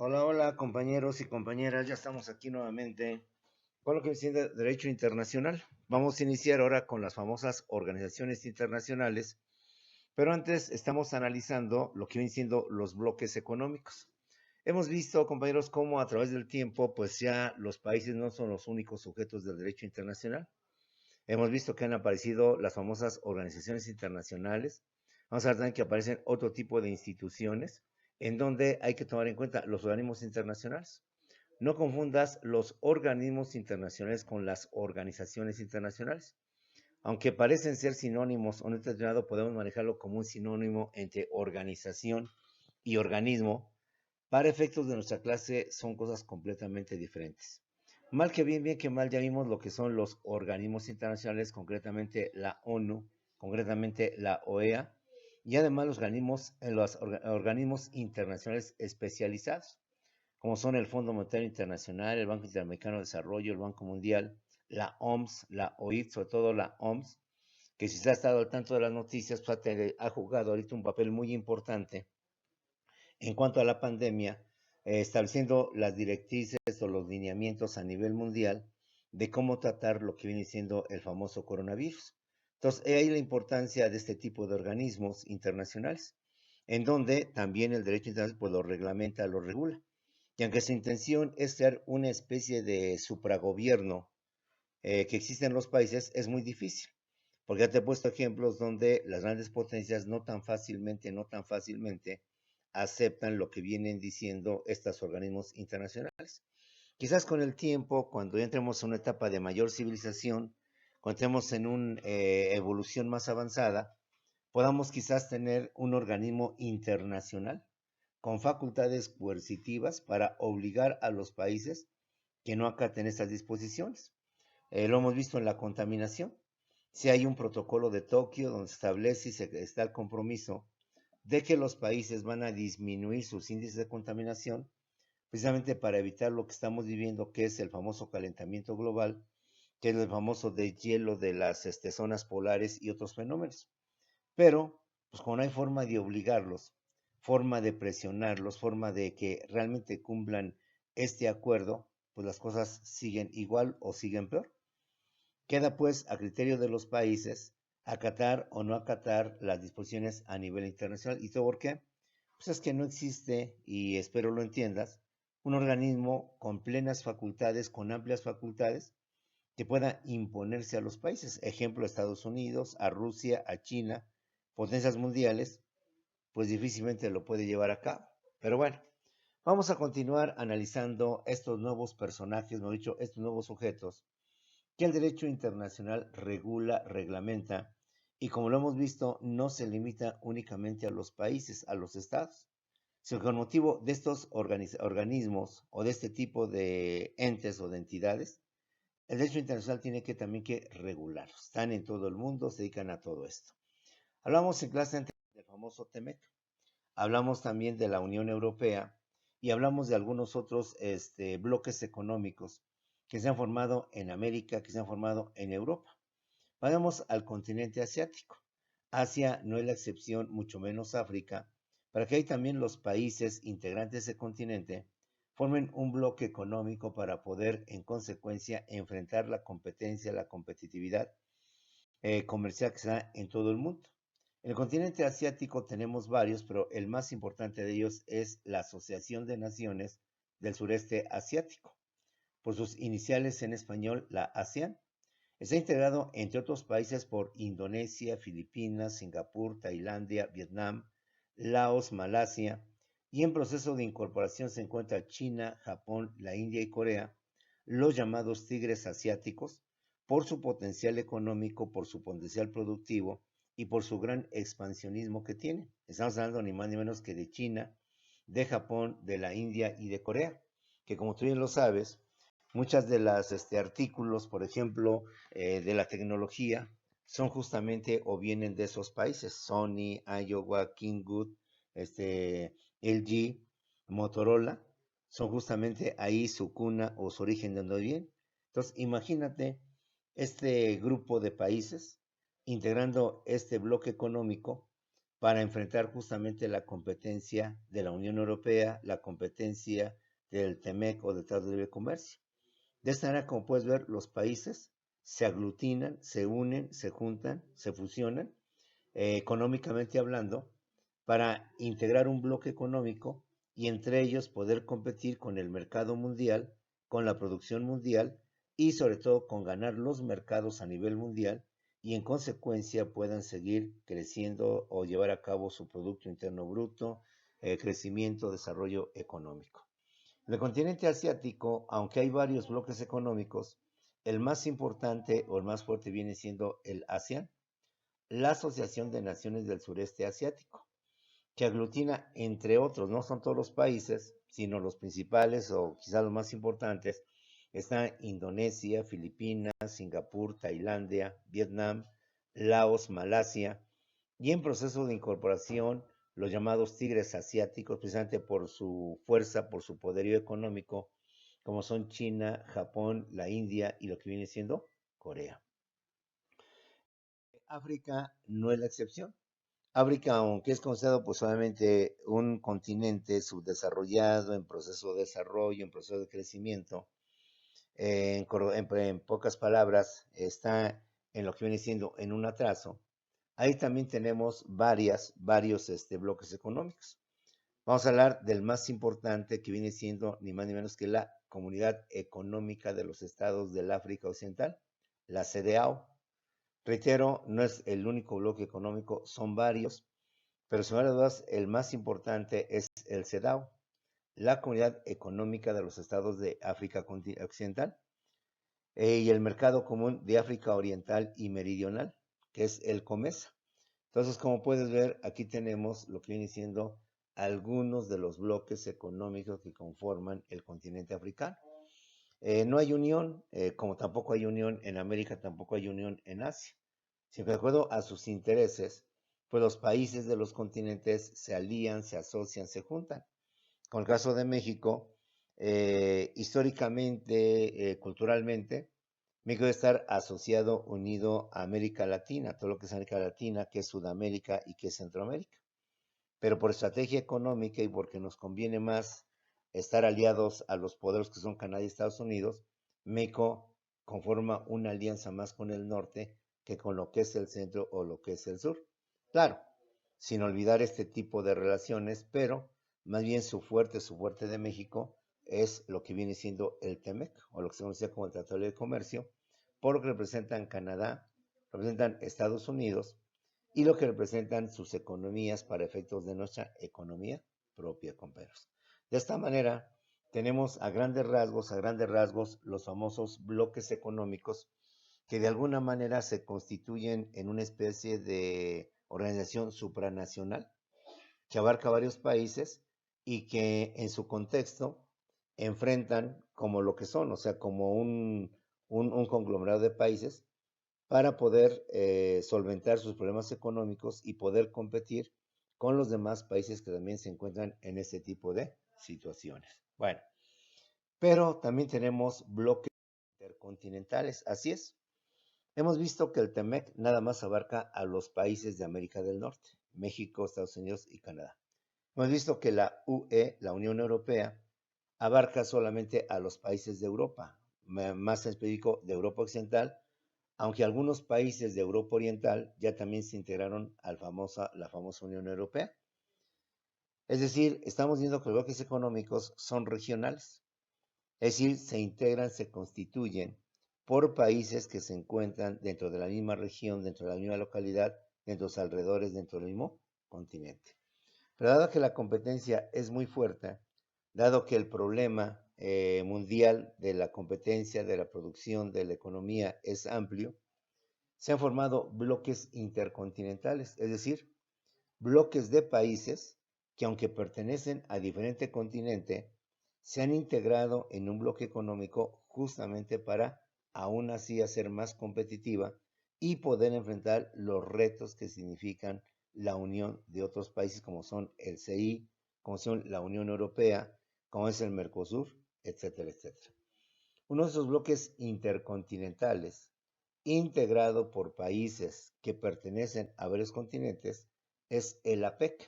Hola, hola compañeros y compañeras, ya estamos aquí nuevamente con lo que viene siendo Derecho Internacional. Vamos a iniciar ahora con las famosas organizaciones internacionales, pero antes estamos analizando lo que vienen siendo los bloques económicos. Hemos visto, compañeros, cómo a través del tiempo, pues ya los países no son los únicos sujetos del derecho internacional. Hemos visto que han aparecido las famosas organizaciones internacionales. Vamos a ver también que aparecen otro tipo de instituciones en donde hay que tomar en cuenta los organismos internacionales. No confundas los organismos internacionales con las organizaciones internacionales. Aunque parecen ser sinónimos o no determinado, podemos manejarlo como un sinónimo entre organización y organismo. Para efectos de nuestra clase son cosas completamente diferentes. Mal que bien, bien que mal, ya vimos lo que son los organismos internacionales, concretamente la ONU, concretamente la OEA, y además los organismos internacionales especializados, como son el Fondo Monetario Internacional, el Banco Interamericano de Desarrollo, el Banco Mundial, la OMS, la OIT, sobre todo la OMS, que si se ha estado al tanto de las noticias, pues ha jugado ahorita un papel muy importante en cuanto a la pandemia, estableciendo las directrices o los lineamientos a nivel mundial de cómo tratar lo que viene siendo el famoso coronavirus. Entonces, ahí la importancia de este tipo de organismos internacionales, en donde también el derecho internacional pues, lo reglamenta, lo regula. Y aunque su intención es ser una especie de supragobierno que existe en los países, es muy difícil. Porque ya te he puesto ejemplos donde las grandes potencias no tan fácilmente aceptan lo que vienen diciendo estos organismos internacionales. Quizás con el tiempo, cuando ya entremos en una etapa de mayor civilización, cuando entremos en una evolución más avanzada, podamos quizás tener un organismo internacional con facultades coercitivas para obligar a los países que no acaten estas disposiciones. Lo hemos visto en la contaminación. Si hay un protocolo de Tokio donde se establece y está el compromiso de que los países van a disminuir sus índices de contaminación, precisamente para evitar lo que estamos viviendo, que es el famoso calentamiento global, que es el famoso deshielo de las zonas polares y otros fenómenos. Pero, pues como no hay forma de obligarlos, forma de presionarlos, forma de que realmente cumplan este acuerdo, pues las cosas siguen igual o siguen peor. Queda pues a criterio de los países acatar o no acatar las disposiciones a nivel internacional. ¿Y todo por qué? Pues es que no existe, y espero lo entiendas, un organismo con plenas facultades, con amplias facultades, que pueda imponerse a los países. Ejemplo, a Estados Unidos, a Rusia, a China, potencias mundiales, pues difícilmente lo puede llevar a cabo. Pero bueno, vamos a continuar analizando estos nuevos personajes, mejor dicho, estos nuevos sujetos que el derecho internacional regula, reglamenta, y como lo hemos visto, no se limita únicamente a los países, a los estados, sino que con motivo de estos organismos o de este tipo de entes o de entidades, el derecho internacional tiene que también que regularlos. Están en todo el mundo, se dedican a todo esto. Hablamos en clase anterior del famoso TEMEC, hablamos también de la Unión Europea y hablamos de algunos otros bloques económicos que se han formado en América, que se han formado en Europa. Vayamos al continente asiático. Asia no es la excepción, mucho menos África, para que ahí también los países integrantes del continente formen un bloque económico para poder, en consecuencia, enfrentar la competencia, la competitividad comercial que se da en todo el mundo. En el continente asiático tenemos varios, pero el más importante de ellos es la Asociación de Naciones del Sureste Asiático, por sus iniciales en español, la ASEAN. Está integrado, entre otros países, por Indonesia, Filipinas, Singapur, Tailandia, Vietnam, Laos, Malasia, y en proceso de incorporación se encuentra China, Japón, la India y Corea, los llamados tigres asiáticos, por su potencial económico, por su potencial productivo y por su gran expansionismo que tienen. Estamos hablando ni más ni menos que de China, de Japón, de la India y de Corea, que como tú bien lo sabes, muchas de las artículos, por ejemplo, de la tecnología, son justamente o vienen de esos países, Sony, Iowa, Kingwood, LG, Motorola, son justamente ahí su cuna o su origen de donde vienen. Entonces, imagínate este grupo de países integrando este bloque económico para enfrentar justamente la competencia de la Unión Europea, la competencia del TEMEC o del Tratado de Libre Comercio. De esta manera, como puedes ver, los países se aglutinan, se unen, se juntan, se fusionan, económicamente hablando, para integrar un bloque económico y entre ellos poder competir con el mercado mundial, con la producción mundial y sobre todo con ganar los mercados a nivel mundial y en consecuencia puedan seguir creciendo o llevar a cabo su Producto Interno Bruto, crecimiento, desarrollo económico. En el continente asiático, aunque hay varios bloques económicos, el más importante o el más fuerte viene siendo el ASEAN, la Asociación de Naciones del Sureste Asiático, que aglutina, entre otros, no son todos los países, sino los principales o quizás los más importantes, están Indonesia, Filipinas, Singapur, Tailandia, Vietnam, Laos, Malasia, y en proceso de incorporación los llamados tigres asiáticos, precisamente por su fuerza, por su poderío económico, como son China, Japón, la India y lo que viene siendo Corea. África no es la excepción. África, aunque es considerado pues solamente un continente subdesarrollado, en proceso de desarrollo, en proceso de crecimiento, en pocas palabras, está en lo que viene siendo en un atraso. Ahí también tenemos varios bloques económicos. Vamos a hablar del más importante que viene siendo ni más ni menos que la Comunidad Económica de los Estados del África Occidental, la CEDEAO. Reitero, no es el único bloque económico, son varios, pero sin lugar a dudas el más importante es el CEDAW, la Comunidad Económica de los Estados de África Occidental, y el Mercado Común de África Oriental y Meridional, que es el COMESA. Entonces, como puedes ver, aquí tenemos lo que viene siendo algunos de los bloques económicos que conforman el continente africano. No hay unión, como tampoco hay unión en América, tampoco hay unión en Asia. Siempre de acuerdo a sus intereses, pues los países de los continentes se alían, se asocian, se juntan. Con el caso de México, históricamente, culturalmente, México debe estar asociado, unido a América Latina, todo lo que es América Latina, que es Sudamérica y que es Centroamérica. Pero por estrategia económica y porque nos conviene más estar aliados a los poderes que son Canadá y Estados Unidos, México conforma una alianza más con el norte que con lo que es el centro o lo que es el sur. Claro, sin olvidar este tipo de relaciones, pero más bien su fuerte de México es lo que viene siendo el TEMEC, o lo que se conoce como el Tratado de Comercio, por lo que representan Canadá, representan Estados Unidos, y lo que representan sus economías para efectos de nuestra economía propia, compañeros. De esta manera, tenemos a grandes rasgos, los famosos bloques económicos que de alguna manera se constituyen en una especie de organización supranacional que abarca varios países y que en su contexto enfrentan como lo que son, o sea, como un conglomerado de países para poder solventar sus problemas económicos y poder competir con los demás países que también se encuentran en este tipo de situaciones. Bueno, pero también tenemos bloques intercontinentales, así es. Hemos visto que el TEMEC nada más abarca a los países de América del Norte, México, Estados Unidos y Canadá. Hemos visto que la UE, la Unión Europea, abarca solamente a los países de Europa, más en específico de Europa Occidental, aunque algunos países de Europa Oriental ya también se integraron a la famosa Unión Europea. Es decir, estamos viendo que los bloques económicos son regionales, es decir, se integran, se constituyen por países que se encuentran dentro de la misma región, dentro de la misma localidad, dentro de los alrededores, dentro del mismo continente. Pero dado que la competencia es muy fuerte, dado que el problema mundial de la competencia, de la producción, de la economía es amplio, se han formado bloques intercontinentales, es decir, bloques de países que aunque pertenecen a diferente continente, se han integrado en un bloque económico justamente para aún así hacer más competitiva y poder enfrentar los retos que significan la unión de otros países como son el CI, como son la Unión Europea, como es el Mercosur, etcétera, etcétera. Uno de esos bloques intercontinentales integrado por países que pertenecen a varios continentes, es el APEC,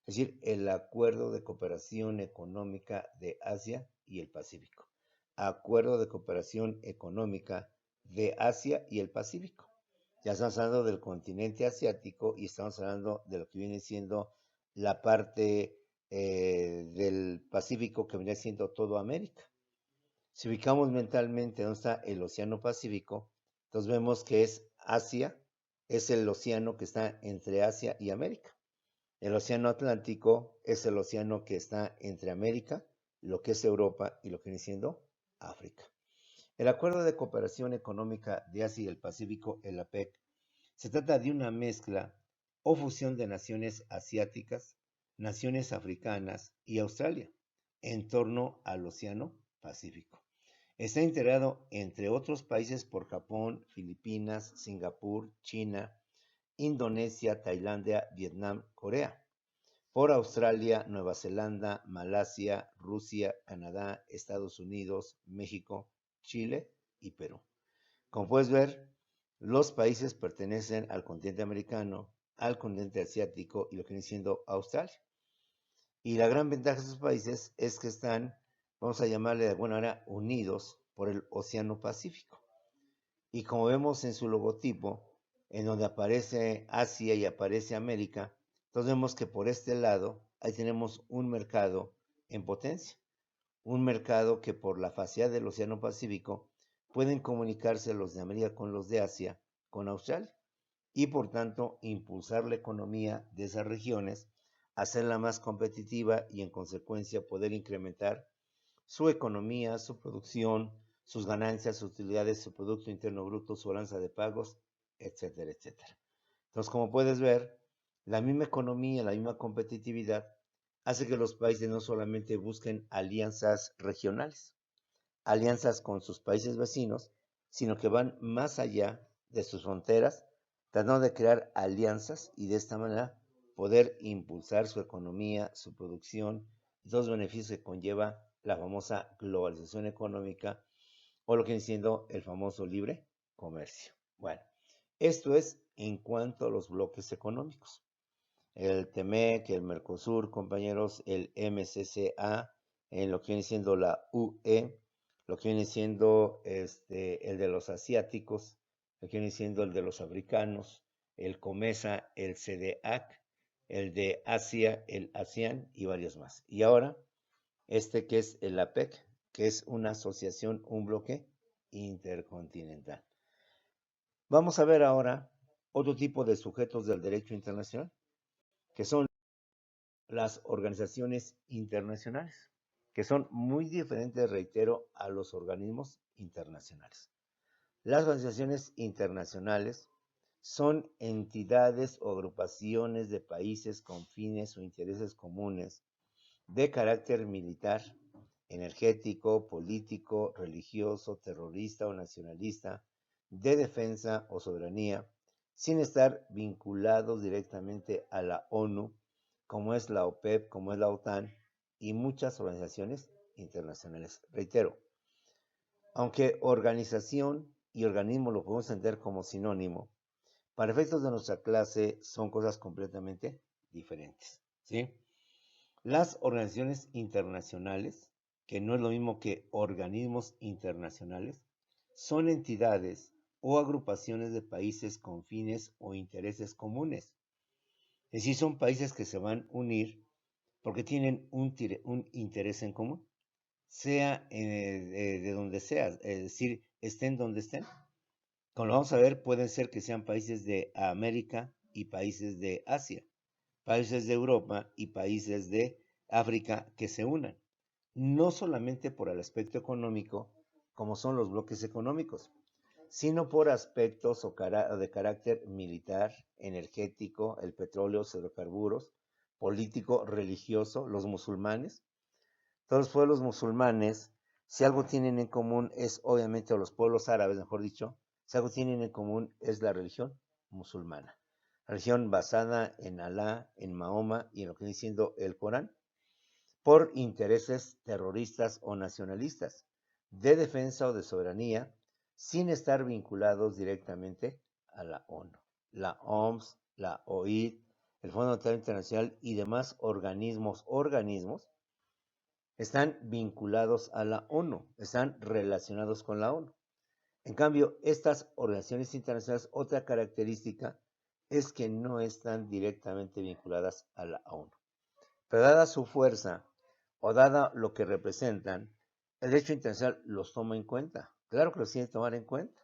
es decir, el Acuerdo de Cooperación Económica de Asia y el Pacífico. Acuerdo de Cooperación Económica de Asia y el Pacífico. Ya estamos hablando del continente asiático y estamos hablando de lo que viene siendo la parte del Pacífico que viene siendo toda América. Si ubicamos mentalmente dónde está el Océano Pacífico, entonces vemos que es Asia, es el océano que está entre Asia y América. El Océano Atlántico es el océano que está entre América, lo que es Europa y lo que viene siendo África. El Acuerdo de Cooperación Económica de Asia y el Pacífico, el APEC, se trata de una mezcla o fusión de naciones asiáticas, naciones africanas y Australia en torno al Océano Pacífico. Está integrado, entre otros países, por Japón, Filipinas, Singapur, China, Indonesia, Tailandia, Vietnam, Corea. Por Australia, Nueva Zelanda, Malasia, Rusia, Canadá, Estados Unidos, México, Chile y Perú. Como puedes ver, los países pertenecen al continente americano, al continente asiático y lo que viene siendo Australia. Y la gran ventaja de esos países es que están, vamos a llamarle de alguna manera, unidos por el Océano Pacífico. Y como vemos en su logotipo, en donde aparece Asia y aparece América, entonces vemos que por este lado, ahí tenemos un mercado en potencia. Un mercado que por la facilidad del Océano Pacífico pueden comunicarse los de América con los de Asia, con Australia, y por tanto impulsar la economía de esas regiones, hacerla más competitiva y en consecuencia poder incrementar su economía, su producción, sus ganancias, sus utilidades, su Producto Interno Bruto, su balanza de pagos, etcétera, etcétera. Entonces, como puedes ver, la misma economía, la misma competitividad hace que los países no solamente busquen alianzas regionales, alianzas con sus países vecinos, sino que van más allá de sus fronteras, tratando de crear alianzas y de esta manera poder impulsar su economía, su producción y todos los beneficios que conlleva la famosa globalización económica o lo que viene siendo el famoso libre comercio. Bueno, esto es en cuanto a los bloques económicos. El TEMEC, el Mercosur, compañeros, el MCCA, en lo que viene siendo la UE, lo que viene siendo el de los asiáticos, lo que viene siendo el de los africanos, el COMESA, el CDAC, el de Asia, el ASEAN y varios más. Y ahora, que es el APEC, que es una asociación, un bloque intercontinental. Vamos a ver ahora otro tipo de sujetos del derecho internacional, que son las organizaciones internacionales, que son muy diferentes, reitero, a los organismos internacionales. Las organizaciones internacionales son entidades o agrupaciones de países con fines o intereses comunes de carácter militar, energético, político, religioso, terrorista o nacionalista, de defensa o soberanía, sin estar vinculados directamente a la ONU, como es la OPEP, como es la OTAN y muchas organizaciones internacionales. Reitero, aunque organización y organismo lo podemos entender como sinónimo, para efectos de nuestra clase son cosas completamente diferentes, ¿sí? Las organizaciones internacionales, que no es lo mismo que organismos internacionales, son entidades o agrupaciones de países con fines o intereses comunes. Es decir, son países que se van a unir porque tienen un interés en común, sea de donde sea, es decir, estén donde estén. Como lo vamos a ver, pueden ser que sean países de América y países de Asia, países de Europa y países de África que se unan, no solamente por el aspecto económico, como son los bloques económicos, sino por aspectos de carácter militar, energético, el petróleo, los hidrocarburos, político, religioso, los musulmanes. Todos los pueblos musulmanes, si algo tienen en común es obviamente, o los pueblos árabes, mejor dicho, si algo tienen en común es la religión musulmana. Religión basada en Alá, en Mahoma y en lo que viene siendo el Corán, por intereses terroristas o nacionalistas, de defensa o de soberanía, sin estar vinculados directamente a la ONU, la OMS, la OIT, el Fondo Monetario Internacional y demás organismos están vinculados a la ONU, están relacionados con la ONU. En cambio, estas organizaciones internacionales, otra característica es que no están directamente vinculadas a la ONU. Pero dada su fuerza o dada lo que representan, el derecho internacional los toma en cuenta. Claro que los tiene que tomar en cuenta,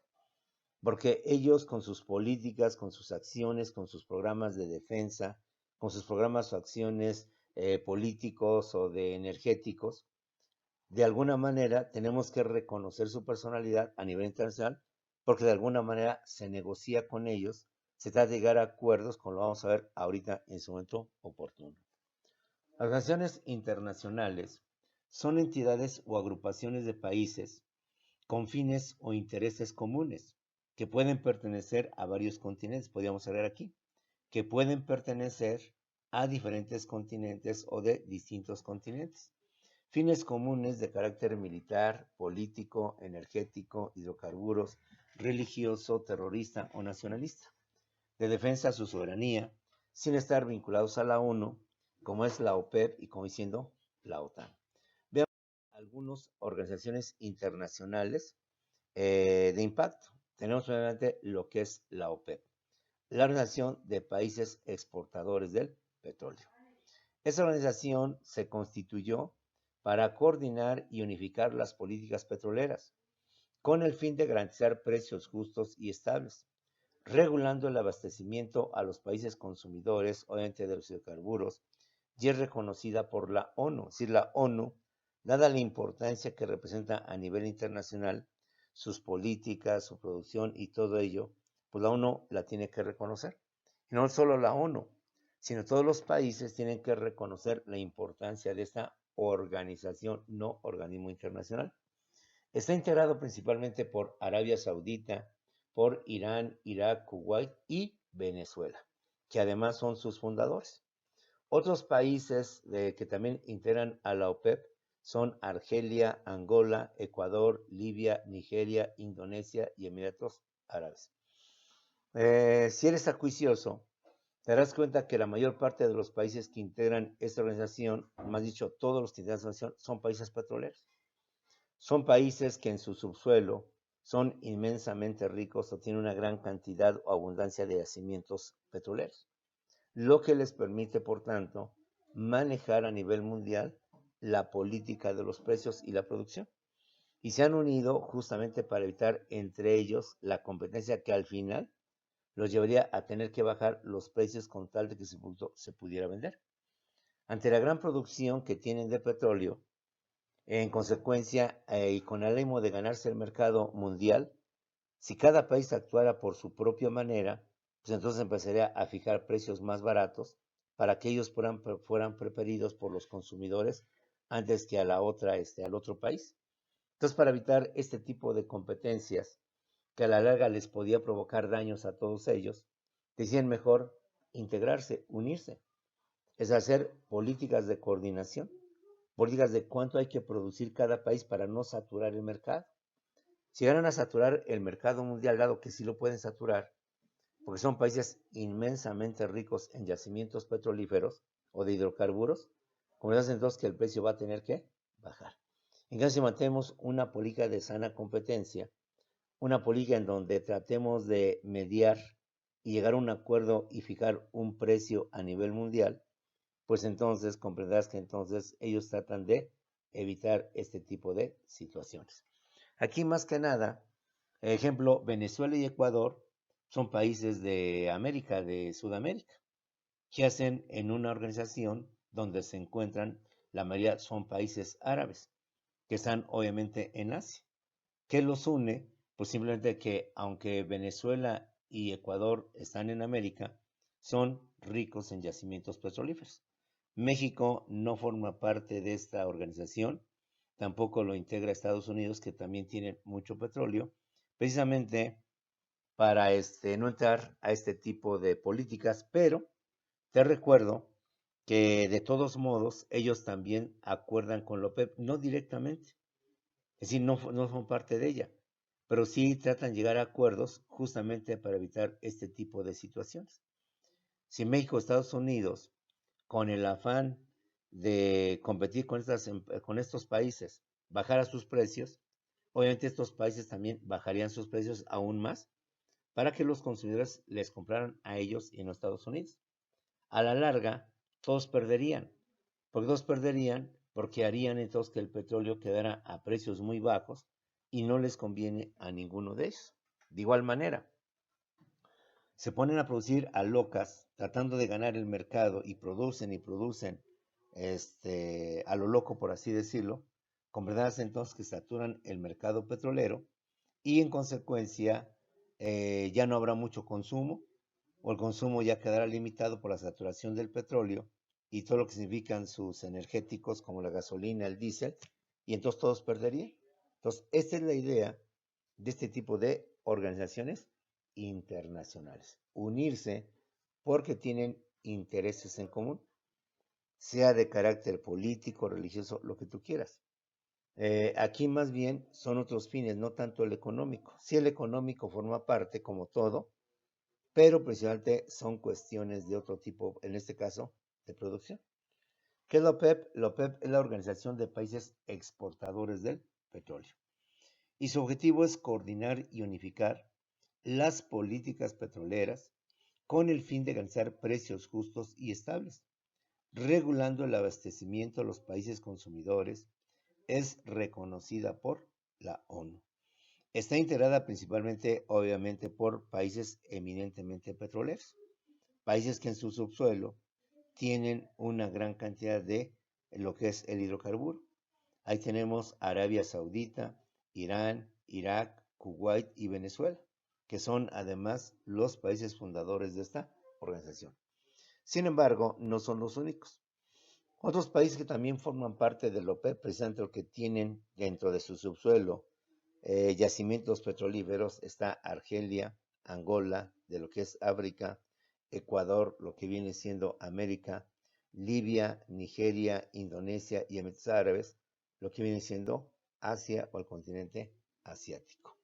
porque ellos con sus políticas, con sus acciones, con sus programas de defensa, con sus programas o acciones políticos o de energéticos, de alguna manera tenemos que reconocer su personalidad a nivel internacional, porque de alguna manera se negocia con ellos, se trata de llegar a acuerdos, como lo vamos a ver ahorita en su momento oportuno. Las organizaciones internacionales son entidades o agrupaciones de países con fines o intereses comunes que pueden pertenecer a varios continentes, podríamos hablar aquí, que pueden pertenecer a diferentes continentes o de distintos continentes. Fines comunes de carácter militar, político, energético, hidrocarburos, religioso, terrorista o nacionalista, de defensa a su soberanía, sin estar vinculados a la ONU, como es la OPEP y como diciendo la OTAN. Veamos algunas organizaciones internacionales de impacto. Tenemos obviamente lo que es la OPEP, la Organización de Países Exportadores del Petróleo. Esa organización se constituyó para coordinar y unificar las políticas petroleras, con el fin de garantizar precios justos y estables, regulando el abastecimiento a los países consumidores, obviamente de los hidrocarburos, y es reconocida por la ONU. Es decir, la ONU, dada la importancia que representa a nivel internacional, sus políticas, su producción y todo ello, pues la ONU la tiene que reconocer. Y no solo la ONU, sino todos los países tienen que reconocer la importancia de esta organización, no organismo internacional. Está integrado principalmente por Arabia Saudita, por Irán, Irak, Kuwait y Venezuela, que además son sus fundadores. Otros países que también integran a la OPEP son Argelia, Angola, Ecuador, Libia, Nigeria, Indonesia y Emiratos Árabes. Si eres acuicioso, te darás cuenta que la mayor parte de los países que integran esta organización, más dicho, todos los que integran esta organización, son países petroleros. Son países que en su subsuelo son inmensamente ricos o tienen una gran cantidad o abundancia de yacimientos petroleros, lo que les permite, por tanto, manejar a nivel mundial la política de los precios y la producción. Y se han unido justamente para evitar entre ellos la competencia que al final los llevaría a tener que bajar los precios con tal de que ese producto se pudiera vender. Ante la gran producción que tienen de petróleo, en consecuencia, y con el ánimo de ganarse el mercado mundial, si cada país actuara por su propia manera, pues entonces empezaría a fijar precios más baratos para que ellos fueran preferidos por los consumidores antes que a la otra, al otro país. Entonces, para evitar este tipo de competencias que a la larga les podía provocar daños a todos ellos, decían mejor integrarse, unirse, es hacer políticas de coordinación, políticas de cuánto hay que producir cada país para no saturar el mercado. Si llegaran a saturar el mercado mundial, dado que sí lo pueden saturar, porque son países inmensamente ricos en yacimientos petrolíferos o de hidrocarburos, como hacen entonces que el precio va a tener que bajar. En cambio, si mantenemos una política de sana competencia, una política en donde tratemos de mediar y llegar a un acuerdo y fijar un precio a nivel mundial, pues entonces comprenderás que entonces ellos tratan de evitar este tipo de situaciones. Aquí más que nada, ejemplo, Venezuela y Ecuador son países de América, de Sudamérica, que hacen en una organización donde se encuentran, la mayoría son países árabes, que están obviamente en Asia. ¿Qué los une? Pues simplemente que aunque Venezuela y Ecuador están en América, son ricos en yacimientos petrolíferos. México no forma parte de esta organización, tampoco lo integra Estados Unidos, que también tiene mucho petróleo, precisamente para no entrar a este tipo de políticas, pero te recuerdo que de todos modos ellos también acuerdan con la OPEP, no directamente, es decir, no son parte de ella, pero sí tratan de llegar a acuerdos justamente para evitar este tipo de situaciones. Si México, Estados Unidos, con el afán de competir con estos países, bajara sus precios, obviamente estos países también bajarían sus precios aún más para que los consumidores les compraran a ellos y no a Estados Unidos. A la larga, todos perderían. ¿Por qué todos perderían? Porque harían entonces que el petróleo quedara a precios muy bajos y no les conviene a ninguno de ellos. De igual manera, se ponen a producir a locas, tratando de ganar el mercado y producen, a lo loco, por así decirlo, con verdad entonces que saturan el mercado petrolero y en consecuencia ya no habrá mucho consumo o el consumo ya quedará limitado por la saturación del petróleo y todo lo que significan sus energéticos como la gasolina, el diésel, y entonces todos perderían. Entonces, esta es la idea de este tipo de organizaciones internacionales. Unirse porque tienen intereses en común, sea de carácter político, religioso, lo que tú quieras. Aquí más bien son otros fines, no tanto el económico. Sí, el económico forma parte, como todo, pero principalmente son cuestiones de otro tipo, en este caso, de producción. ¿Qué es la OPEP? La OPEP es la Organización de Países Exportadores del Petróleo. Y su objetivo es coordinar y unificar las políticas petroleras con el fin de garantizar precios justos y estables, regulando el abastecimiento a los países consumidores. Es reconocida por la ONU. Está integrada principalmente, obviamente, por países eminentemente petroleros, países que en su subsuelo tienen una gran cantidad de lo que es el hidrocarburo. Ahí tenemos Arabia Saudita, Irán, Irak, Kuwait y Venezuela, que son además los países fundadores de esta organización. Sin embargo, no son los únicos. Otros países que también forman parte del OPEP, precisamente lo que tienen dentro de su subsuelo yacimientos petrolíferos, está Argelia, Angola, de lo que es África, Ecuador, lo que viene siendo América, Libia, Nigeria, Indonesia y Emiratos Árabes, lo que viene siendo Asia o el continente asiático.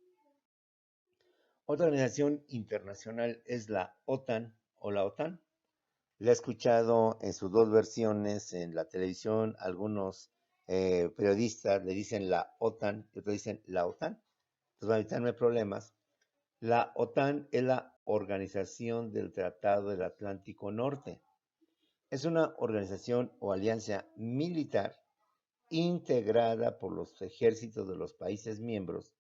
Otra organización internacional es la OTAN o la OTAN. La he escuchado en sus dos versiones en la televisión. Algunos periodistas le dicen la OTAN y otros dicen la OTAN. Entonces, para evitarme problemas, la OTAN es la Organización del Tratado del Atlántico Norte. Es una organización o alianza militar integrada por los ejércitos de los países miembros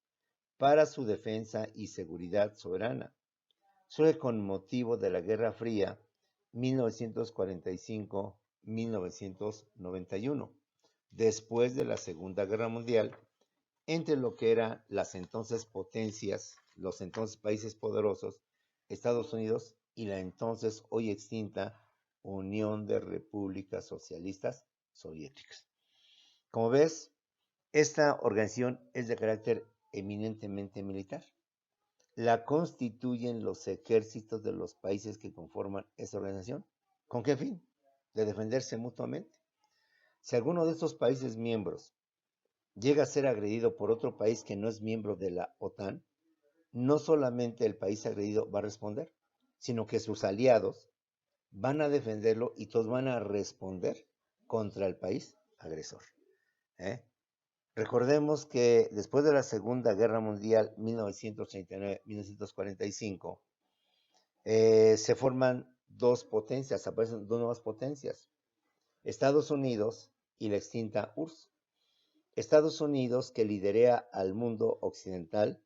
para su defensa y seguridad soberana. Surge con motivo de la Guerra Fría 1945-1991, después de la Segunda Guerra Mundial, entre lo que eran las entonces potencias, los entonces países poderosos, Estados Unidos y la entonces hoy extinta Unión de Repúblicas Socialistas Soviéticas. Como ves, esta organización es de carácter eminentemente militar. La constituyen los ejércitos de los países que conforman esta organización. ¿Con qué fin? De defenderse mutuamente. Si alguno de estos países miembros llega a ser agredido por otro país que no es miembro de la OTAN, no solamente el país agredido va a responder, sino que sus aliados van a defenderlo y todos van a responder contra el país agresor. ¿Eh? Recordemos que después de la Segunda Guerra Mundial, 1939-1945, se forman dos potencias, aparecen dos nuevas potencias, Estados Unidos y la extinta URSS. Estados Unidos, que liderea al mundo occidental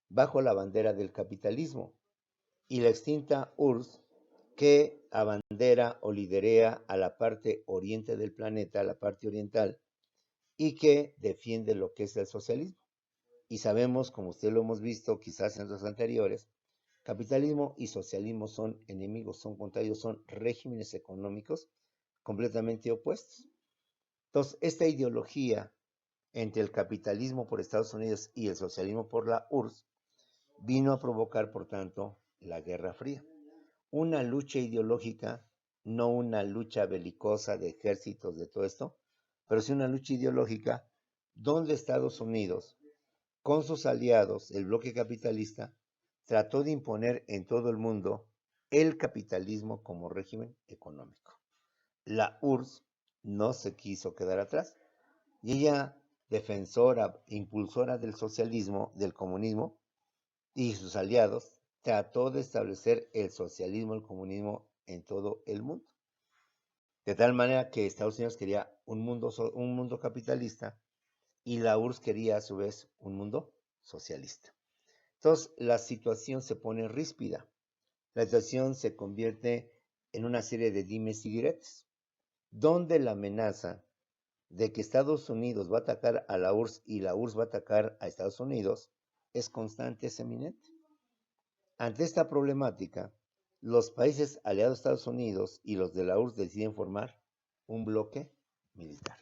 bajo la bandera del capitalismo, y la extinta URSS, que abandera o liderea a la parte oriente del planeta, a la parte oriental, y que defiende lo que es el socialismo. Y sabemos, como usted lo hemos visto quizás en los anteriores, capitalismo y socialismo son enemigos, son contrarios, son regímenes económicos completamente opuestos. Entonces, esta ideología entre el capitalismo por Estados Unidos y el socialismo por la URSS vino a provocar, por tanto, la Guerra Fría. Una lucha ideológica, no una lucha belicosa de ejércitos, de todo esto, pero sí una lucha ideológica donde Estados Unidos, con sus aliados, el bloque capitalista, trató de imponer en todo el mundo el capitalismo como régimen económico. La URSS no se quiso quedar atrás y ella, defensora, impulsora del socialismo, del comunismo y sus aliados, trató de establecer el socialismo, el comunismo en todo el mundo. De tal manera que Estados Unidos quería un mundo capitalista y la URSS quería a su vez un mundo socialista. Entonces la situación se pone ríspida, la situación se convierte en una serie de dimes y diretes, donde la amenaza de que Estados Unidos va a atacar a la URSS y la URSS va a atacar a Estados Unidos es constante, es eminente. Ante esta problemática, los países aliados a Estados Unidos y los de la URSS deciden formar un bloque militar.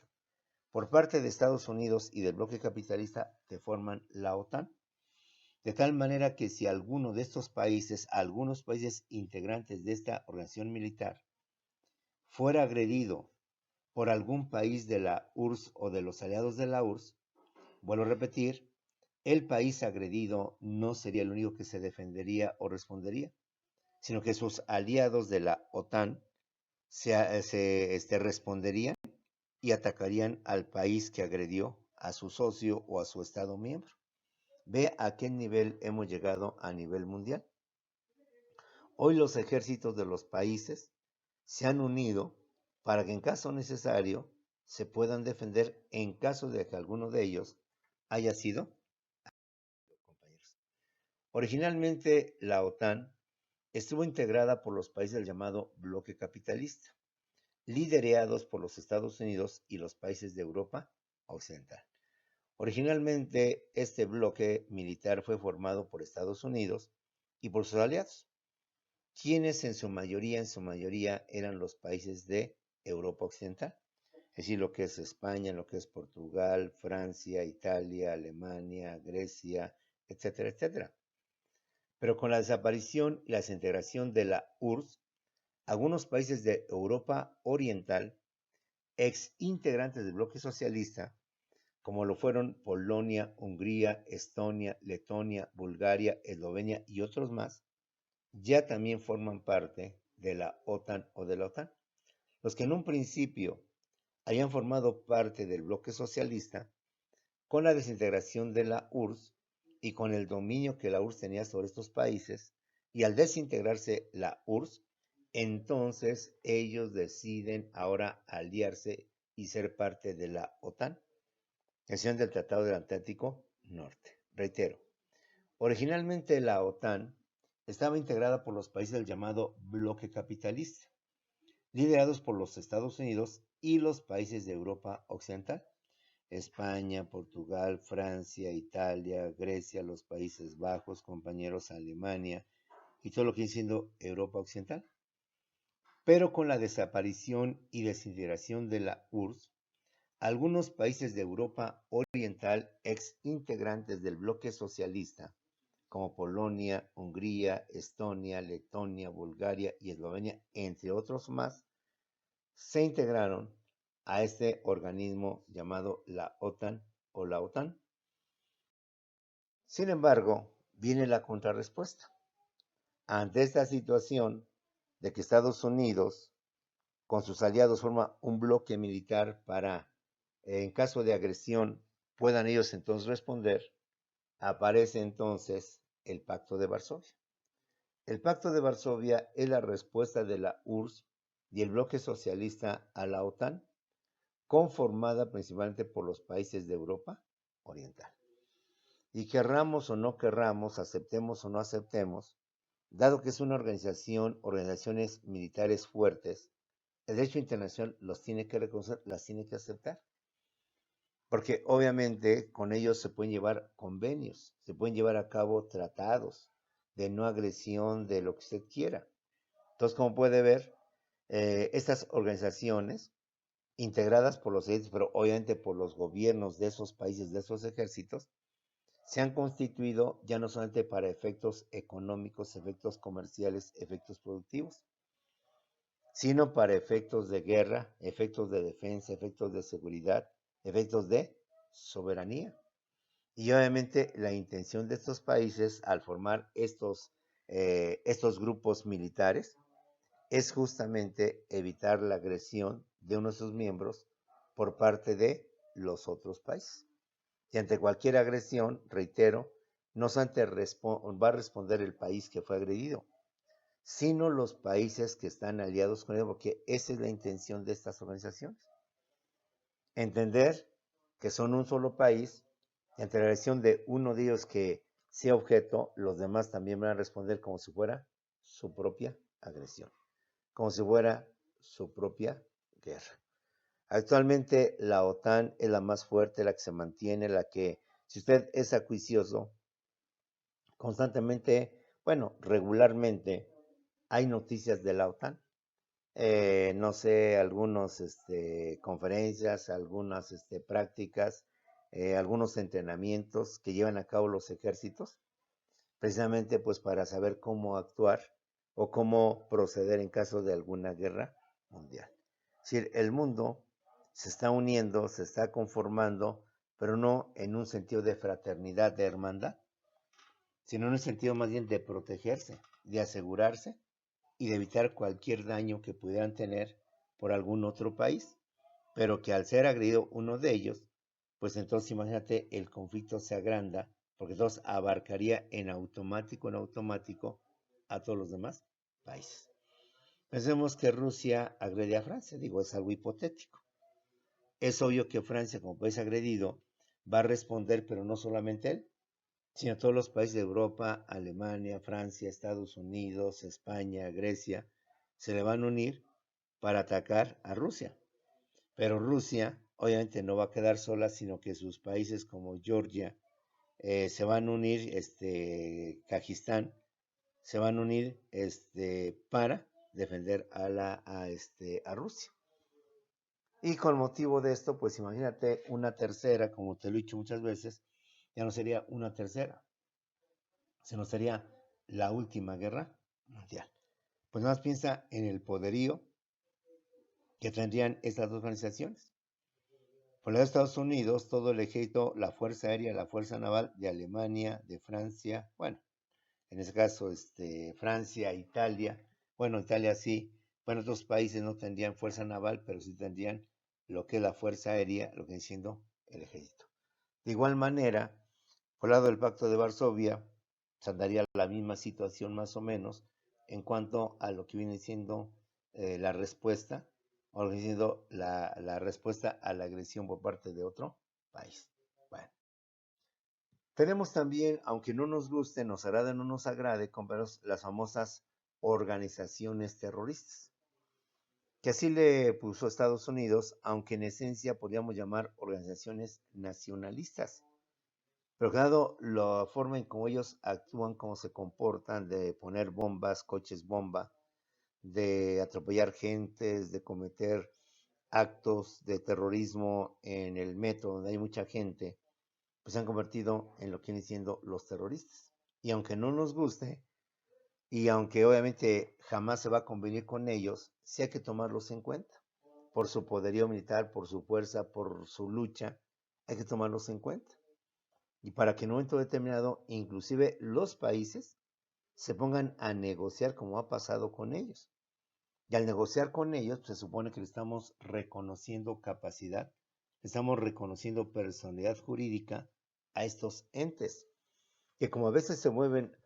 Por parte de Estados Unidos y del bloque capitalista que forman la OTAN, de tal manera que si alguno de estos países, algunos países integrantes de esta organización militar, fuera agredido por algún país de la URSS o de los aliados de la URSS, vuelvo a repetir, el país agredido no sería el único que se defendería o respondería, sino que sus aliados de la OTAN responderían y atacarían al país que agredió a su socio o a su Estado miembro. Ve a qué nivel hemos llegado a nivel mundial. Hoy los ejércitos de los países se han unido para que en caso necesario se puedan defender en caso de que alguno de ellos haya sido compañeros. Originalmente la OTAN estuvo integrada por los países del llamado bloque capitalista, liderados por los Estados Unidos y los países de Europa Occidental. Originalmente este bloque militar fue formado por Estados Unidos y por sus aliados, quienes en su mayoría eran los países de Europa Occidental, es decir, lo que es España, lo que es Portugal, Francia, Italia, Alemania, Grecia, etcétera, etcétera. Pero con la desaparición y la desintegración de la URSS, algunos países de Europa Oriental, ex integrantes del bloque socialista, como lo fueron Polonia, Hungría, Estonia, Letonia, Bulgaria, Eslovenia y otros más, ya también forman parte de la OTAN o de la OTAN. Los que en un principio habían formado parte del bloque socialista, con la desintegración de la URSS y con el dominio que la URSS tenía sobre estos países, y al desintegrarse la URSS, entonces ellos deciden ahora aliarse y ser parte de la OTAN, sección del Tratado del Atlántico Norte. Reitero, originalmente la OTAN estaba integrada por los países del llamado bloque capitalista, liderados por los Estados Unidos y los países de Europa Occidental, España, Portugal, Francia, Italia, Grecia, los Países Bajos, compañeros, Alemania y todo lo que viene siendo Europa Occidental. Pero con la desaparición y desintegración de la URSS, algunos países de Europa Oriental, ex integrantes del bloque socialista, como Polonia, Hungría, Estonia, Letonia, Bulgaria y Eslovenia, entre otros más, se integraron a este organismo llamado la OTAN o la OTAN. Sin embargo, viene la contrarrespuesta. Ante esta situación de que Estados Unidos con sus aliados forma un bloque militar para, en caso de agresión, puedan ellos entonces responder, aparece entonces el Pacto de Varsovia. El Pacto de Varsovia es la respuesta de la URSS y el bloque socialista a la OTAN, conformada principalmente por los países de Europa Oriental. Y querramos o no querramos, aceptemos o no aceptemos, dado que es una organizaciones militares fuertes, el derecho internacional los tiene que reconocer, las tiene que aceptar. Porque obviamente con ellos se pueden llevar convenios, se pueden llevar a cabo tratados de no agresión, de lo que usted quiera. Entonces, como puede ver, estas organizaciones integradas por los ejércitos, pero obviamente por los gobiernos de esos países, de esos ejércitos, se han constituido ya no solamente para efectos económicos, efectos comerciales, efectos productivos, sino para efectos de guerra, efectos de defensa, efectos de seguridad, efectos de soberanía. Y obviamente la intención de estos países al formar estos grupos militares es justamente evitar la agresión de uno de sus miembros por parte de los otros países. Y ante cualquier agresión, reitero, no solamente va a responder el país que fue agredido, sino los países que están aliados con él, porque esa es la intención de estas organizaciones. Entender que son un solo país, y ante la agresión de uno de ellos que sea objeto, los demás también van a responder como si fuera su propia agresión, como si fuera su propia guerra. Actualmente la OTAN es la más fuerte, la que se mantiene, la que, si usted es acuicioso, constantemente, bueno, regularmente hay noticias de la OTAN. No sé, algunas conferencias, algunas prácticas, algunos entrenamientos que llevan a cabo los ejércitos, precisamente pues para saber cómo actuar o cómo proceder en caso de alguna guerra mundial. Es decir, el mundo se está uniendo, se está conformando, pero no en un sentido de fraternidad, de hermandad, sino en un sentido más bien de protegerse, de asegurarse y de evitar cualquier daño que pudieran tener por algún otro país, pero que al ser agredido uno de ellos, pues entonces imagínate el conflicto se agranda, porque entonces abarcaría en automático a todos los demás países. Pensemos que Rusia agrede a Francia, digo, es algo hipotético. Es obvio que Francia, como país agredido, va a responder, pero no solamente él, sino todos los países de Europa, Alemania, Francia, Estados Unidos, España, Grecia, se le van a unir para atacar a Rusia. Pero Rusia obviamente no va a quedar sola, sino que sus países como Georgia se van a unir, Kazajistán, se van a unir para defender a Rusia. Y con motivo de esto, pues imagínate una tercera, como te lo he dicho muchas veces, ya no sería una tercera, sino sería la última guerra mundial. Pues nada más piensa en el poderío que tendrían estas dos organizaciones. Por los Estados Unidos, todo el ejército, la Fuerza Aérea, la Fuerza Naval de Alemania, de Francia, bueno, en ese caso, Francia, Italia, bueno, Italia sí, bueno, otros países no tendrían fuerza naval, pero sí tendrían lo que es la Fuerza Aérea, lo que viene siendo el ejército. De igual manera, por el lado del Pacto de Varsovia, se andaría la misma situación más o menos en cuanto a lo que viene siendo la respuesta, o lo que viene siendo la respuesta a la agresión por parte de otro país. Bueno, tenemos también, aunque no nos guste, nos agrade o no nos agrade, compañeros, las famosas organizaciones terroristas, que así le puso Estados Unidos, aunque en esencia podríamos llamar organizaciones nacionalistas. Pero dado la forma en cómo ellos actúan, cómo se comportan, de poner bombas, coches bomba, de atropellar gentes, de cometer actos de terrorismo en el metro donde hay mucha gente, pues se han convertido en lo que vienen siendo los terroristas. Y aunque no nos guste, y aunque obviamente jamás se va a convenir con ellos, sí hay que tomarlos en cuenta. Por su poderío militar, por su fuerza, por su lucha, hay que tomarlos en cuenta. Y para que en un momento determinado, inclusive los países se pongan a negociar como ha pasado con ellos. Y al negociar con ellos, pues, se supone que le estamos reconociendo capacidad, le estamos reconociendo personalidad jurídica a estos entes, que como a veces se mueven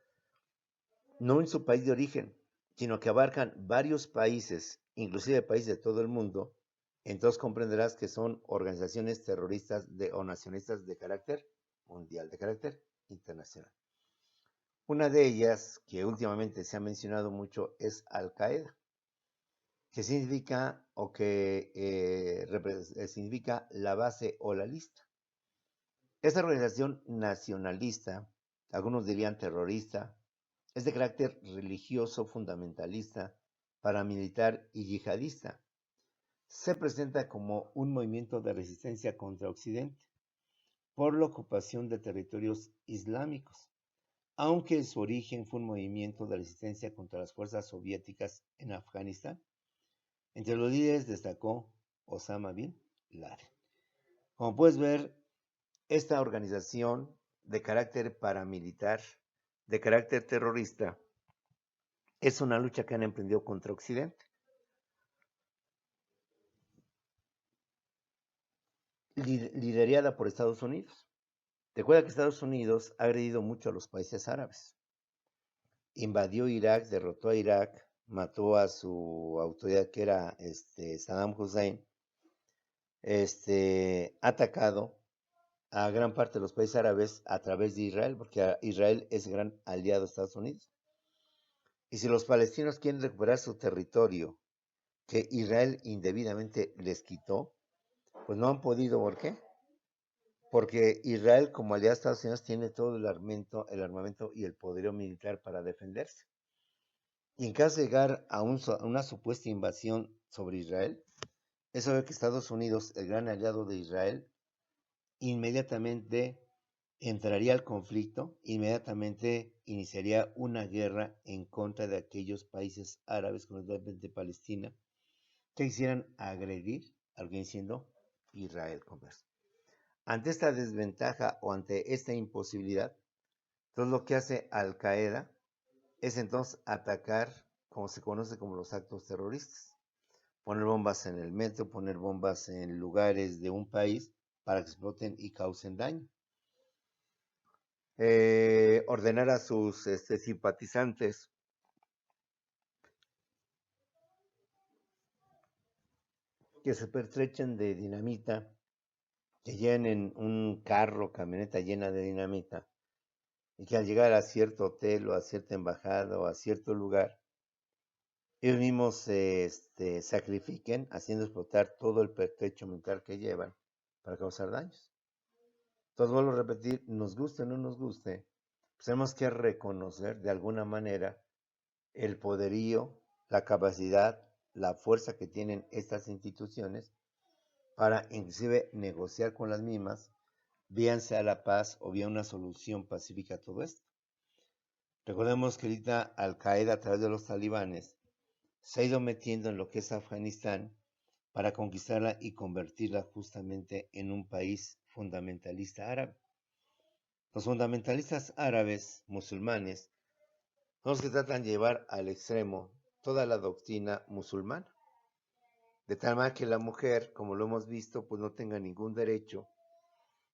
no en su país de origen, sino que abarcan varios países, inclusive países de todo el mundo, entonces comprenderás que son organizaciones terroristas o nacionalistas de carácter mundial, de carácter internacional. Una de ellas, que últimamente se ha mencionado mucho, es Al-Qaeda, que significa o que significa la base o la lista. Esta organización nacionalista, algunos dirían terrorista, es de carácter religioso, fundamentalista, paramilitar y yihadista. Se presenta como un movimiento de resistencia contra Occidente por la ocupación de territorios islámicos, aunque su origen fue un movimiento de resistencia contra las fuerzas soviéticas en Afganistán. Entre los líderes destacó Osama Bin Laden. Como puedes ver, esta organización de carácter paramilitar, de carácter terrorista, es una lucha que han emprendido contra Occidente, liderada por Estados Unidos. Recuerda que Estados Unidos ha agredido mucho a los países árabes. Invadió Irak, derrotó a Irak, mató a su autoridad que era Saddam Hussein, ha atacado a gran parte de los países árabes a través de Israel, porque Israel es gran aliado de Estados Unidos. Y si los palestinos quieren recuperar su territorio que Israel indebidamente les quitó, pues no han podido. ¿Por qué? Porque Israel, como aliado de Estados Unidos, tiene todo el armamento y el poderío militar para defenderse. Y en caso de llegar a una supuesta invasión sobre Israel, es obvio que Estados Unidos, el gran aliado de Israel, inmediatamente entraría al conflicto, inmediatamente iniciaría una guerra en contra de aquellos países árabes, concretamente Palestina, que quisieran agredir a alguien siendo Israel. Ante esta desventaja o ante esta imposibilidad, entonces lo que hace Al Qaeda es entonces atacar, como se conoce como los actos terroristas. Poner bombas en el metro, poner bombas en lugares de un país para que exploten y causen daño. Ordenar a sus simpatizantes que se pertrechen de dinamita, que llenen un carro, camioneta llena de dinamita, y que al llegar a cierto hotel o a cierta embajada o a cierto lugar, ellos mismos se sacrifiquen haciendo explotar todo el pertrecho militar que llevan para causar daños. Entonces, vuelvo a repetir, nos guste o no nos guste, pues tenemos que reconocer de alguna manera el poderío, la capacidad, la fuerza que tienen estas instituciones para inclusive negociar con las mismas, bien sea la paz o bien una solución pacífica a todo esto. Recordemos que ahorita Al Qaeda a través de los talibanes se ha ido metiendo en lo que es Afganistán para conquistarla y convertirla justamente en un país fundamentalista árabe. Los fundamentalistas árabes musulmanes son los que tratan de llevar al extremo toda la doctrina musulmana, de tal manera que la mujer, como lo hemos visto, pues no tenga ningún derecho,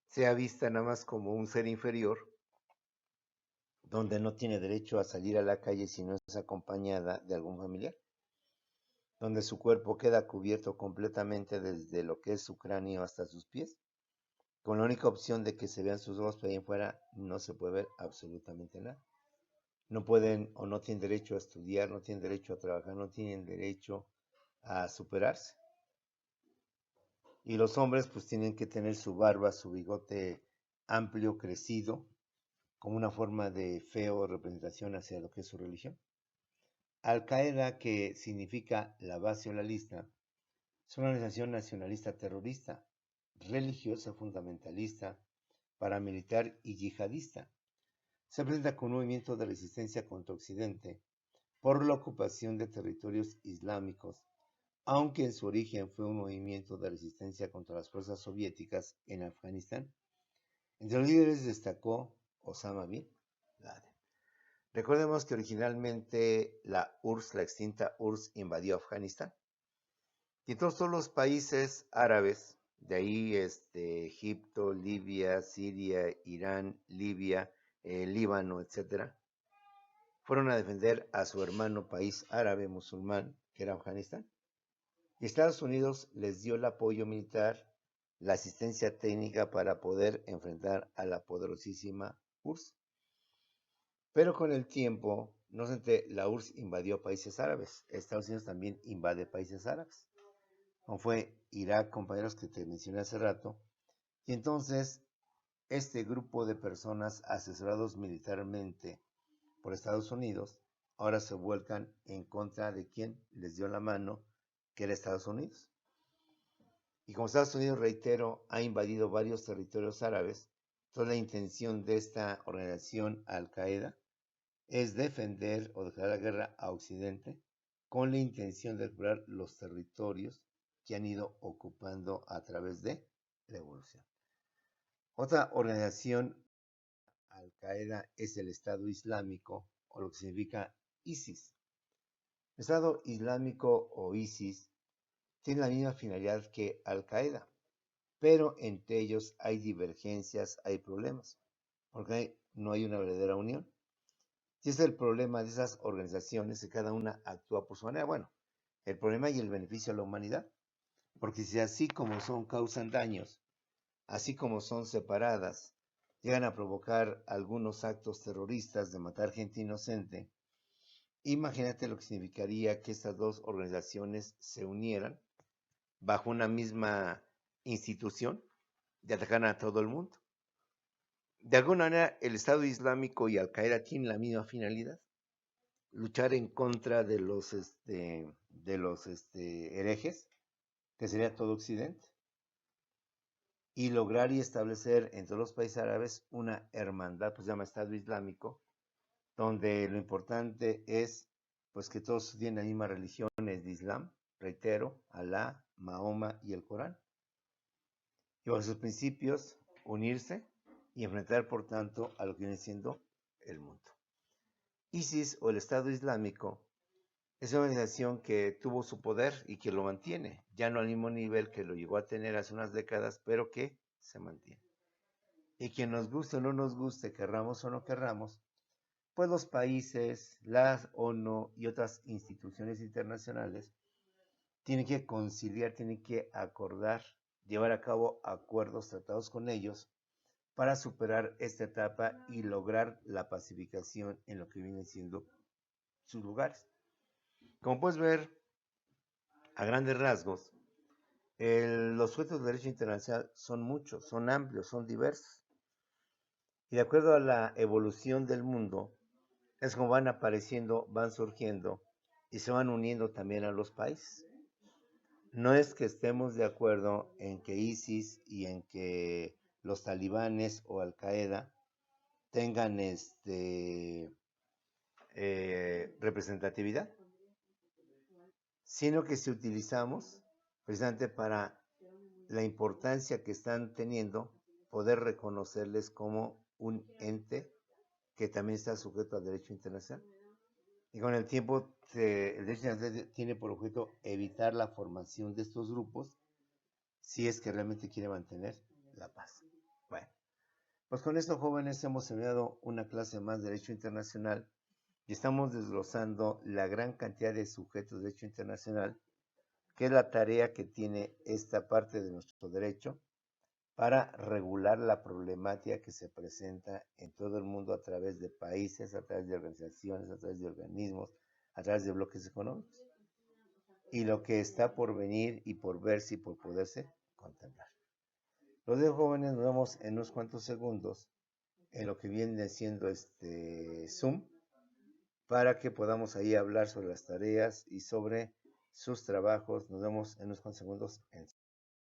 sea vista nada más como un ser inferior, donde no tiene derecho a salir a la calle si no es acompañada de algún familiar, donde su cuerpo queda cubierto completamente desde lo que es su cráneo hasta sus pies, con la única opción de que se vean sus ojos, pero ahí en fuera no se puede ver absolutamente nada. No pueden o no tienen derecho a estudiar, no tienen derecho a trabajar, no tienen derecho a superarse. Y los hombres pues tienen que tener su barba, su bigote amplio, crecido, como una forma de feo representación hacia lo que es su religión. Al Qaeda, que significa la base o la lista, es una organización nacionalista terrorista, religiosa fundamentalista, paramilitar y yihadista. Se presenta como un movimiento de resistencia contra Occidente por la ocupación de territorios islámicos, aunque en su origen fue un movimiento de resistencia contra las fuerzas soviéticas en Afganistán. Entre los líderes destacó Osama Bin Laden. Recordemos que originalmente la URSS, la extinta URSS, invadió Afganistán. Y entonces todos los países árabes, de ahí Egipto, Libia, Siria, Irán, Libia, Líbano, etcétera, fueron a defender a su hermano país árabe musulmán, que era Afganistán. Y Estados Unidos les dio el apoyo militar, la asistencia técnica para poder enfrentar a la poderosísima URSS. Pero con el tiempo, no solamente la URSS invadió países árabes, Estados Unidos también invade países árabes, como fue Irak, compañeros que te mencioné hace rato. Y entonces, este grupo de personas asesorados militarmente por Estados Unidos, ahora se vuelcan en contra de quien les dio la mano, que era Estados Unidos. Y como Estados Unidos, reitero, ha invadido varios territorios árabes, toda la intención de esta organización Al Qaeda es defender o declarar la guerra a Occidente con la intención de recuperar los territorios que han ido ocupando a través de la evolución. Otra organización Al Qaeda es el Estado Islámico, o lo que significa ISIS. Estado Islámico o ISIS tiene la misma finalidad que Al Qaeda, pero entre ellos hay divergencias, hay problemas, porque no hay una verdadera unión. Y ese es el problema de esas organizaciones, que cada una actúa por su manera. Bueno, el problema y el beneficio a la humanidad, porque si así como son causan daños, así como son separadas, llegan a provocar algunos actos terroristas de matar gente inocente, imagínate lo que significaría que estas dos organizaciones se unieran bajo una misma institución y atacaran a todo el mundo. De alguna manera, el Estado Islámico y Al Qaeda tienen la misma finalidad: luchar en contra de los herejes, que sería todo Occidente, y lograr y establecer entre los países árabes una hermandad, pues se llama Estado Islámico, donde lo importante es pues que todos tienen las mismas religiones de Islam, reitero, Alá, Mahoma y el Corán, y bajo sus principios unirse y enfrentar por tanto a lo que viene siendo el mundo. ISIS o el Estado Islámico es una organización que tuvo su poder y que lo mantiene, ya no al mismo nivel que lo llegó a tener hace unas décadas, pero que se mantiene. Y que nos guste o no nos guste, querramos o no querramos, pues los países, la ONU y otras instituciones internacionales tienen que conciliar, tienen que acordar, llevar a cabo acuerdos, tratados con ellos para superar esta etapa y lograr la pacificación en lo que vienen siendo sus lugares. Como puedes ver, a grandes rasgos, los sujetos de derecho internacional son muchos, son amplios, son diversos. Y de acuerdo a la evolución del mundo, es como van apareciendo, van surgiendo y se van uniendo también a los países. No es que estemos de acuerdo en que ISIS y en que los talibanes o Al Qaeda tengan representatividad, sino que si utilizamos precisamente para la importancia que están teniendo, poder reconocerles como un ente que también está sujeto al derecho internacional. Y con el tiempo, el derecho internacional tiene por objeto evitar la formación de estos grupos si es que realmente quiere mantener la paz. Bueno, pues con esto, jóvenes, hemos terminado una clase más de derecho internacional y estamos desglosando la gran cantidad de sujetos de derecho internacional, que es la tarea que tiene esta parte de nuestro derecho para regular la problemática que se presenta en todo el mundo a través de países, a través de organizaciones, a través de organismos, a través de bloques económicos. Y lo que está por venir y por verse y por poderse contemplar. Los de jóvenes, nos vemos en unos cuantos segundos en lo que viene siendo Zoom, para que podamos ahí hablar sobre las tareas y sobre sus trabajos. Nos vemos en unos cuantos segundos en